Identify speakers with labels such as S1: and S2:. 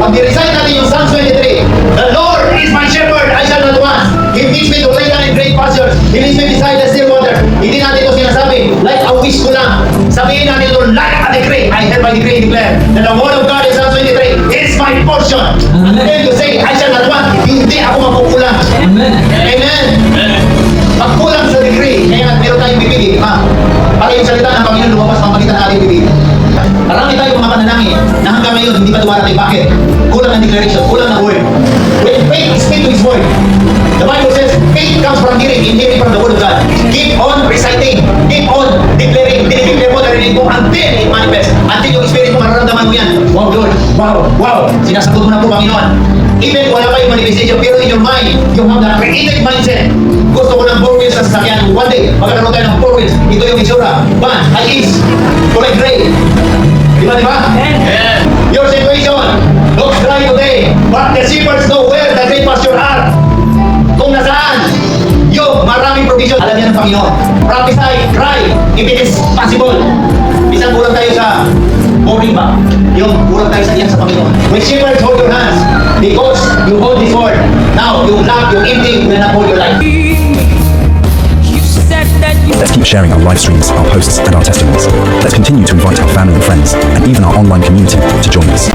S1: Pag i-recite natin yung Psalm 23, the Lord is my shepherd, I shall not want. He leads me to lay down in great pastures. He leads me beside the still water. Hindi natin ito sinasabi, like a wish ko lang. Sabihin natin ito, like a decree. I hereby decree and declare that the word of God in Psalm 23 is my portion. And then you say, I shall not want. Hindi ako makukulang.
S2: Amen.
S1: Amen. Pagkulang sa decree, kaya meron tayong bibili, ha? Para yung salita ng Panginoon lumabas pamagitan ng ating bibili. Marami tayong mga pananangin na hanggang ngayon hindi pa dumarating. Bakit? Kulang ng declaration, kulang ng word. When faith is speak to His word, the Bible says, faith comes from hearing from the word of God. Keep on reciting, keep on declaring, dinideclare mo, narinig mo until it manifests. Until yung spirit mo mararamdaman mo yan. Wow, Lord, wow, wow, sinasagot mo na po, Panginoon. Even wala pa yung manifestation, pero in your mind, you have the creative mindset. Gusto ko ng 4 wheels sa sasakyan. One day, magkakaroon tayo ng 4 wheels. Ito yung itsura. Van, high east, kulay gray. Di ba, di ba?
S2: Amen.
S1: Your situation looks dry today, but the shepherds know where the great pasture are. Kung nasaan, yung maraming provision, alam niya ng Panginoon. Prophesy, cry, if it is possible. Isang kulang tayo sa boring ba? Yung kulang tayo sa iyan sa Panginoon. When shepherds hold your hands, because you hold this word, now you lack, you empty, you will not hold your life.
S3: Let's keep sharing our live streams, our posts, and our testimonies. Let's continue to invite our family and friends, and even our online community to join us.